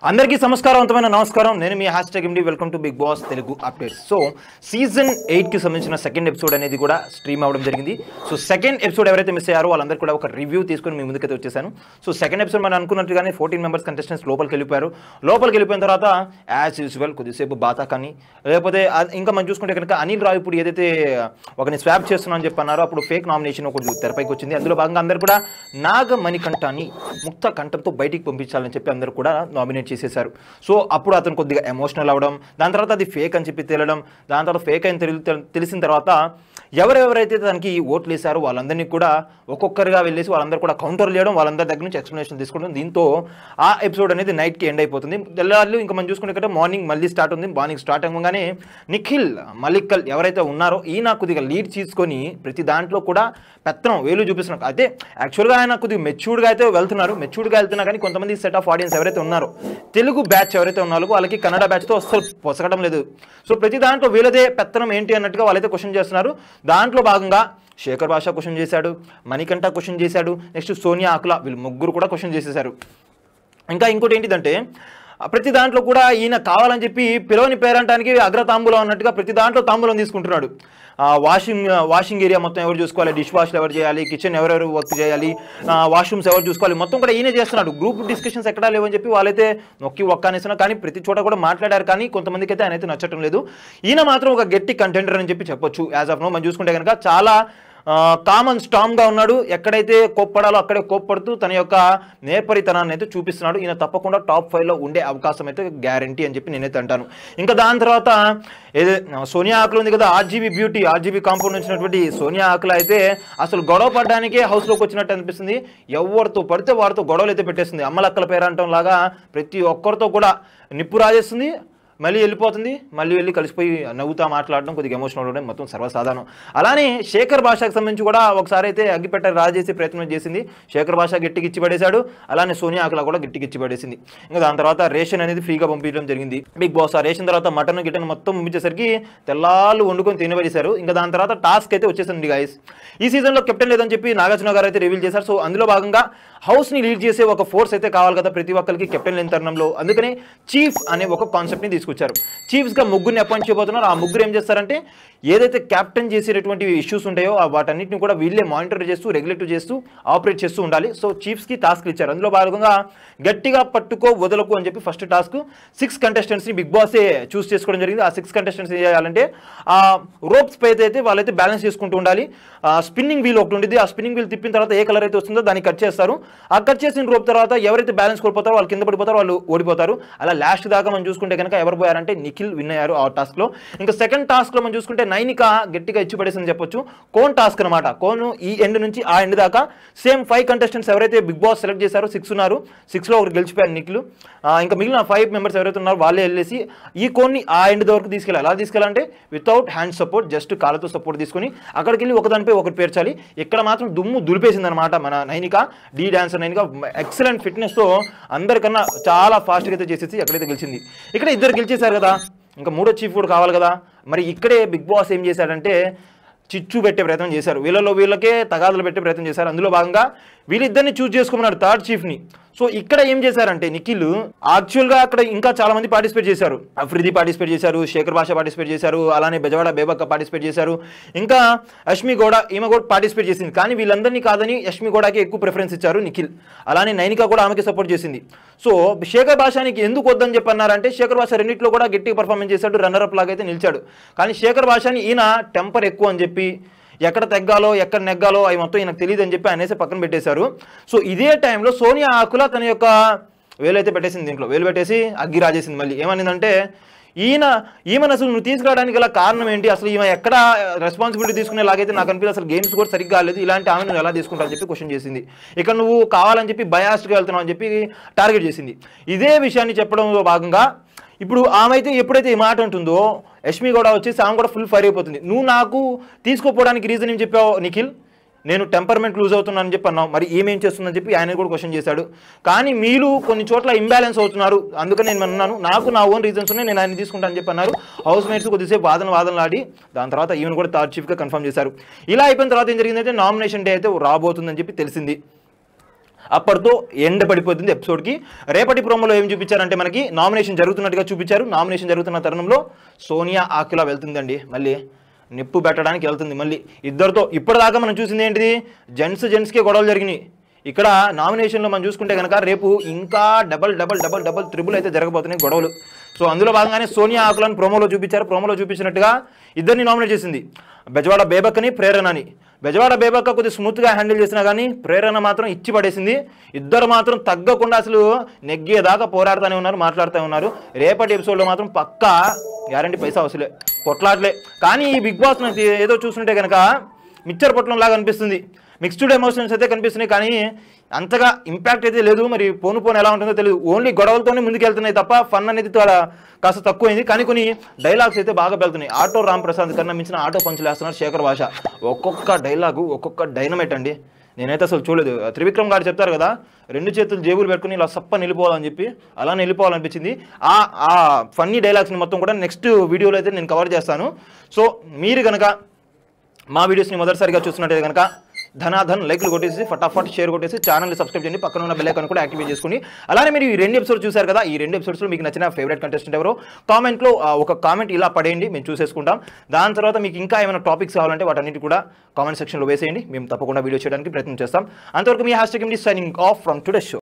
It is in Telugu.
అందరికీ నమస్కారవంతమైన నమస్కారం. నేను మీ #MD welcome to Bigg Boss Telugu updates. So season 8కి సంబంధించిన సెకండ్ ఎపిసోడ్ అనేది కూడా స్ట్రీమ్ అవ్వడం జరిగింది. సో సెకండ్ ఎపిసోడ్ ఎవరైతే మిస్ అయ్యారో వాళ్ళందరూ కూడా ఒక రివ్యూ తీసుకొని మీ ముందుకైతే వచ్చేసాను. సో సెకండ్ ఎపిసోడ్ మనం అనుకున్నట్టుగానే 14 మెంబర్స్ కంటెస్టెంట్స్ లోపలికి వెళ్ళిపోయారు. లోపలికి వెళ్ళిపోయిన తర్వాత యాజ్ యూజువల్ కొద్దిసేపు బాతా కానీ లేకపోతే ఇంకా మనం చూసుకుంటే కనుక అనిల్ రావు ఇప్పుడు ఏదైతే ఒకరిని స్వాప్ చేస్తున్నా అని చెప్పి అన్నారో అప్పుడు ఫేక్ నామినేషన్ ఒకటి తెరపైకి వచ్చింది. అందులో భాగంగా అందరూ కూడా నాగమణికంఠాన్ని ముక్త కంఠంతో బయటికి పంపించాలని చెప్పి అందరూ కూడా నామినేట్ చేసేశారు. సో అప్పుడు అతను కొద్దిగా ఎమోషనల్ అవ్వడం, దాని తర్వాత అది ఫేక్ అని చెప్పి తేలడం, దాని తర్వాత ఫేక్ అని తెలిసిన తర్వాత ఎవరెవరైతే తనకి ఓట్లు వేశారో వాళ్ళందరినీ కూడా ఒక్కొక్కరిగా వెళ్ళేసి వాళ్ళందరూ కూడా కౌంటర్ చేయడం, వాళ్ళందరి దగ్గర నుంచి ఎక్స్ప్లెనేషన్ తీసుకోవడం. దీంతో ఆ ఎపిసోడ్ అనేది నైట్కి ఎండ్ అయిపోతుంది. తెల్లారులు ఇంకా మనం చూసుకుంటే మార్నింగ్ మళ్ళీ స్టార్ట్ ఉంది. మార్నింగ్ స్టార్ట్ అవ్వగానే నిఖిల్ మల్లికల్ ఎవరైతే ఉన్నారో ఈయన కొద్దిగా లీడ్ తీసుకొని ప్రతి దాంట్లో కూడా పెత్తనం వేలు చూపిస్తున్నారు. అయితే యాక్చువల్గా ఆయన కొద్దిగా మెచ్యూర్డ్గా అయితే మెచ్యూర్డ్గా వెళ్తున్నా కానీ కొంతమంది సెట్ ఆఫ్ ఆడియన్స్ ఎవరైతే ఉన్నారో తెలుగు బ్యాచ్ ఎవరైతే ఉన్నారో వాళ్ళకి కన్నడ బ్యాచ్తో అస్సలు పొసగడం లేదు. సో ప్రతి దాంట్లో వీళ్ళదే పెత్తనం ఏంటి అన్నట్టుగా వాళ్ళైతే క్వశ్చన్ చేస్తున్నారు. దాంట్లో భాగంగా శేఖర్ భాష క్వశ్చన్ చేశాడు, మణికంఠ క్వశ్చన్ చేశాడు, నెక్స్ట్ సోనియా ఆకుల వీళ్ళు ముగ్గురు కూడా క్వశ్చన్ చేసేశారు. ఇంకా ఇంకోటి ఏంటిదంటే ప్రతి దాంట్లో కూడా ఈయన కావాలని చెప్పి పిలవని పేరంటానికి అగ్రతాంబూలం అన్నట్టుగా ప్రతి దాంట్లో తాంబూలం తీసుకుంటున్నాడు. వాషింగ్ ఏరియా మొత్తం ఎవరు చూసుకోవాలి, డిష్ వాష్లు ఎవరు చేయాలి, కిచెన్ ఎవరెవరు వర్క్ చేయాలి, వాష్రూమ్స్ ఎవరు చూసుకోవాలి, మొత్తం కూడా ఈయనే చేస్తున్నాడు. గ్రూప్ డిస్కషన్స్ ఎక్కడా లేవని చెప్పి వాళ్ళైతే నొక్కి ఒక్కనేస్తున్నారు. కానీ ప్రతి చోట కూడా మాట్లాడారు, కానీ కొంతమందికి అయితే ఆయన అయితే నచ్చటం లేదు. ఈయన మాత్రం ఒక గట్టి కంటెండర్ అని చెప్పి చెప్పొచ్చు. యాజ్ ఆఫ్ నో మనం చూసుకుంటే కనుక చాలా కామన్ స్ట్రాంగ్గా ఉన్నాడు. ఎక్కడైతే కోప్పడాలో అక్కడే కోప్పడుతూ తన యొక్క నేర్పరితనాన్ని అయితే చూపిస్తున్నాడు. ఈయన తప్పకుండా టాప్ 5లో ఉండే అవకాశం అయితే గ్యారంటీ అని చెప్పి నేనైతే అంటాను. ఇంకా దాని తర్వాత సోనియా ఆకుల ఉంది కదా, ఆర్జీబీ కాంపౌండ్ వచ్చినటువంటి సోనియా ఆకుల అయితే అసలు గొడవ పడడానికే హౌస్లోకి వచ్చినట్టు అనిపిస్తుంది. ఎవరితో పడితే వారితో గొడవలు అయితే పెట్టేస్తుంది. అమ్మలక్కల పేరంటం లాగా ప్రతి ఒక్కరితో కూడా నిప్పు రాజేస్తుంది, మళ్ళీ వెళ్ళిపోతుంది, మళ్ళీ వెళ్ళి కలిసిపోయి నవ్వుతా మాట్లాడడం, కొద్దిగా ఎమోషనల్ అవడం మొత్తం సర్వసాధారణం. అలానే శేఖర్ భాషకు సంబంధించి కూడా ఒకసారి అయితే అగ్గిపెట్ట రాజేసి ప్రయత్నం చేసింది. శేఖర్ భాష గట్టికి ఇచ్చి పడేశాడు, అలానే సోనియా ఆకుల కూడా గట్టికి ఇచ్చి పడేసింది. ఇంకా దాని తర్వాత రేషన్ అనేది ఫ్రీగా పంపించడం జరిగింది బిగ్ బాస్. ఆ రేషన్ తర్వాత మటన్ గిటన్ మొత్తం పంపించేసరికి తెల్లాళ్ళు వండుకొని తినబడేశారు. ఇంకా దాని తర్వాత టాస్క్ అయితే వచ్చేసింది గైస్. ఈ సీజన్లో కెప్టెన్ లేదని చెప్పి నాగార్జున గారు అయితే రివీల్ చేశారు. సో అందులో భాగంగా హౌస్ని లీడ్ చేసే ఒక ఫోర్స్ అయితే కావాలి కదా ప్రతి ఒక్కరికి కెప్టెన్ లేని తరుణంలో. అందుకనే చీఫ్ అనే ఒక కాన్సెప్ట్ని తీసుకొచ్చారు. చీఫ్స్గా ముగ్గురిని అపాయింట్ చేయబోతున్నారు. ఆ ముగ్గురు ఏం చేస్తారంటే ఏదైతే క్యాప్టెన్ చేసేటటువంటి ఇష్యూస్ ఉంటాయో వాటన్నిటిని కూడా వీళ్ళే మానిటర్ చేస్తూ రెగ్యులేట్ చేస్తూ ఆపరేట్ చేస్తూ ఉండాలి. సో చీఫ్స్కి టాస్క్లు ఇచ్చారు. అందులో భాగంగా గట్టిగా పట్టుకో వదలకు అని చెప్పి ఫస్ట్ టాస్క్ 6 కంటెస్టెంట్స్ని బిగ్ బాసే చూస్ చేసుకోవడం జరిగింది. ఆ 6 కంటెస్టెంట్స్ ఏం చేయాలంటే ఆ రోప్స్ పై అయితే వాళ్ళైతే బ్యాలెన్స్ చేసుకుంటూ ఉండాలి. స్పిన్నింగ్ వీల్ ఒకటి ఉంటుంది. ఆ స్పిన్నింగ్ వీల్ తిప్పిన తర్వాత ఏ కలర్ అయితే వస్తుందో దాన్ని కట్ చేస్తారు. ఆ కట్ చేసిన రోప్ తర్వాత ఎవరైతే బ్యాలెన్స్ కోల్పోతారో వాళ్ళు కింద పడిపోతారో వాళ్ళు ఓడిపోతారు. అలా లాస్ట్ దాకా మనం చూసుకుంటే కనుక ఎవరు పోయారంటే నిఖిల్ విన్ అయ్యారు ఆ టాస్క్లో. ఇంకా సెకండ్ టాస్క్లో మనం చూసుకుంటే నైనిక గట్టిగా ఇచ్చి పడేసిందని చెప్పొచ్చు. కోన్ టాస్క్ అనమాట. కోన్ ఈ ఎండ్ నుంచి ఆ ఎండ్ దాకా సేమ్ 5 కంటెస్టెంట్స్ ఎవరైతే బిగ్ బాస్ సెలెక్ట్ చేశారో 6 ఉన్నారు. 6లో ఒకరు గెలిచిపోయారు నిఖిల్. ఇంకా మిగిలిన 5 మెంబర్స్ ఎవరైతే ఉన్నారో వాళ్ళే వెళ్ళేసి ఈ కోన్ని ఆ ఎండ్ వరకు తీసుకెళ్ళాలి. అలా తీసుకెళ్ళాలంటే వితౌట్ హ్యాండ్ సపోర్ట్, జస్ట్ కాళ్ళతో సపోర్ట్ తీసుకుని అక్కడికి వెళ్ళి ఒకదానిపై ఒకటి పేర్చాలి. ఇక్కడ మాత్రం దుమ్ము దులిపేసింది అనమాట మన నైనిక. డీ డాన్సర్ నైనిక ఎక్సలెంట్ ఫిట్నెస్తో అందరికన్నా చాలా ఫాస్ట్గా అయితే చేసేసి ఎక్కడైతే గెలిచింది. ఇక్కడ ఇద్దరు గెలిచేశారు కదా, ఇంకా మూడో చీఫ్ కూడా కావాలి కదా. మరి ఇక్కడే బిగ్ బాస్ ఏం చేశాడంటే చిచ్చు పెట్టే ప్రయత్నం చేశారు. వీళ్ళకే తగాదులు పెట్టే ప్రయత్నం చేశారు. అందులో భాగంగా వీళ్ళిద్దరిని చూస్ చేసుకోమన్నాడు థర్డ్ చీఫ్ని. సో ఇక్కడ ఏం చేశారంటే నిఖిల్ యాక్చువల్గా అక్కడ ఇంకా చాలా మంది పార్టిసిపేట్ చేశారు. అఫ్రిది పార్టిసిపేట్ చేశారు, శేఖర్ భాష పార్టిసిపేట్ చేశారు, అలానే బెజవాడ బేబక్క పార్టిసిపేట్ చేశారు, ఇంకా యష్మి గౌడ ఈమె కూడా పార్టిసిపేట్ చేసింది. కానీ వీళ్ళందరినీ కాదని యష్మి గౌడకి ఎక్కువ ప్రిఫరెన్స్ ఇచ్చారు నిఖిల్. అలానే నైనిక కూడా ఆమెకి సపోర్ట్ చేసింది. సో శేఖర్ భాషానికి ఎందుకు వద్దని చెప్పి అన్నారంటే శేఖర్ భాష రెండింటిలో కూడా గట్టిగా పర్ఫార్మెన్స్ చేశాడు, రన్నరప్ లాగా అయితే నిలిచాడు. కానీ శేఖర్ భాషని ఈయన టెంపర్ ఎక్కువ అని చెప్పి ఎక్కడ తెగ్గాలో ఎక్కడ నెగ్గాలో అవి మొత్తం ఈయనకు తెలియదు అని చెప్పి అనేసి పక్కన పెట్టేశారు. సో ఇదే టైంలో సోనియా ఆకుల తన యొక్క వేలైతే పెట్టేసింది. దీంట్లో వేలు పెట్టేసి అగ్గి రాజేసింది. మళ్ళీ ఏమనిందంటే ఈమెను అసలు నువ్వు తీసుకురావడానికి గల కారణం ఏంటి, అసలు ఈమె ఎక్కడ రెస్పాన్సిబిలిటీ తీసుకునేలాగైతే నాకు అనిపిస్తుంది, అసలు గేమ్స్ కూడా సరిగ్గా లేదు, ఇలాంటి ఆమె నువ్వు ఎలా తీసుకుంటావు అని చెప్పి క్వశ్చన్ చేసింది. ఇక్కడ నువ్వు కావాలని చెప్పి బయాస్డ్గా వెళ్తున్నావు అని చెప్పి టార్గెట్ చేసింది. ఇదే విషయాన్ని చెప్పడంలో భాగంగా ఇప్పుడు ఆమె అయితే ఎప్పుడైతే ఈ మాట ఉంటుందో యష్మి గౌడ వచ్చేసి ఆమె కూడా ఫుల్ ఫైర్ అయిపోతుంది. నువ్వు నాకు తీసుకోపోవడానికి రీజన్ ఏం చెప్పావు నిఖిల్, నేను టెంపర్మెంట్ లూజ్ అవుతున్నానని చెప్పి అన్నావు, మరి ఏమేం చేస్తుందని చెప్పి ఆయన కూడా క్వశ్చన్ చేశాడు. కానీ మీరు కొన్ని చోట్ల ఇంబ్యాలెన్స్ అవుతున్నారు, అందుకని నేను అన్నాను నాకు నా ఓన్ రీజన్స్ ఉన్నాయి, నేను ఆయన తీసుకుంటానని చెప్పి అన్నారు. హౌస్ మేట్స్ కొద్దిసేపు వాదనలాడి దాని తర్వాత ఈవెన్ కూడా థర్డ్ చీఫ్గా కన్ఫర్మ్ చేశారు. ఇలా అయిపోయిన తర్వాత ఏం జరిగిందంటే నామినేషన్ డే అయితే రాబోతుందని చెప్పి తెలిసింది. అప్పటితో ఎండ పడిపోతుంది ఎపిసోడ్కి. రేపటి ప్రోమోలో ఏం చూపించారంటే మనకి నామినేషన్ జరుగుతున్నట్టుగా చూపించారు. నామినేషన్ జరుగుతున్న తరుణంలో సోనియా ఆకుల వెళ్తుందండి, మళ్ళీ నిప్పు పెట్టడానికి వెళ్తుంది మళ్ళీ ఇద్దరితో. ఇప్పటిదాకా మనం చూసింది ఏంటిది, జెంట్స్కే గొడవలు జరిగినాయి. ఇక్కడ నామినేషన్లో మనం చూసుకుంటే కనుక రేపు ఇంకా డబల్ త్రిబుల్ అయితే జరగబోతున్నాయి గొడవలు. సో అందులో భాగంగానే సోనియా ఆకులను ప్రోమోలో చూపించారు. ప్రోమోలో చూపించినట్టుగా ఇద్దరిని నామినేట్ చేసింది, బెజవాడ బేబక్కని, ప్రేరణని. బెజవాడ బేబక్క కొద్దిగా స్మూత్గా హ్యాండిల్ చేసినా కానీ ప్రేరణ మాత్రం ఇచ్చి పడేసింది. ఇద్దరు మాత్రం తగ్గకుండా అసలు నెగ్గేదాకా పోరాడుతూనే ఉన్నారు, మాట్లాడుతూ ఉన్నారు. రేపటి ఎపిసోడ్లో మాత్రం పక్కా గ్యారంటీ పైసా వసూలే, కొట్లాట్లే. కానీ ఈ బిగ్ బాస్ నాకు ఏదో చూస్తుంటే కనుక మిక్చర్ పొట్లం లాగా అనిపిస్తుంది. మిక్స్డ్ ఎమోషన్స్ అయితే కనిపిస్తున్నాయి కానీ అంతగా ఇంపాక్ట్ అయితే లేదు. మరి పోను ఎలా ఉంటుందో తెలియదు. ఓన్లీ గొడవలతోనే ముందుకెళ్తున్నాయి తప్ప ఫన్ అనేది కాస్త తక్కువైంది. కానీ కొన్ని డైలాగ్స్ అయితే బాగా వెళ్తున్నాయి. ఆటో రామ్ ప్రసాద్ కన్నా మించిన ఆటో పంచులు వేస్తున్నారు శేఖర్ భాష. ఒక్కొక్క డైలాగు ఒక్కొక్క డైనమైట్ అండి. నేనైతే అసలు చూడలేదు. త్రివిక్రమ్ గారు చెప్తారు కదా, 2 చేతులు జేబులు పెట్టుకుని ఇలా సప్పని వెళ్ళిపోవాలని చెప్పి, అలానే వెళ్ళిపోవాలనిపించింది. ఆ ఫన్నీ డైలాగ్స్ని మొత్తం కూడా నెక్స్ట్ వీడియోలో అయితే నేను కవర్ చేస్తాను. సో మీరు కనుక మా వీడియోస్ని మొదటిసారిగా చూస్తున్నట్టయితే కనుక ధనాధన్ లైక్లు కొట్టేసి ఫటాఫట్ షేర్ కొట్టేసి ఛానల్ని సబ్స్క్రైబ్ చేయండి, పక్కన ఉన్న బెల్ ఐకాన్ కూడా యాక్టివేట్ చేసుకోండి. అలానే మీరు ఈ 2 ఎపిసోడ్స్ చూశారు కదా, ఈ 2 ఎపిసోడ్స్లో మీకు నచ్చిన ఫేవరెట్ కంటెస్టెంట్ ఎవరో కామెంట్లో ఒక కామెంట్ ఇలా పడేయండి, మేము చూసేసుకుంటాం. దాని తర్వాత మీకు ఇంకా ఏమైనా టాపిక్స్ కావాలంటే వాటన్నిటి కూడా కామెంట్ సెక్షన్లో వేసేయండి, మేము తప్పకుండా వీడియో చేయడానికి ప్రయత్నం చేస్తాం. అంతవరకు మీ #MD signing off from today show.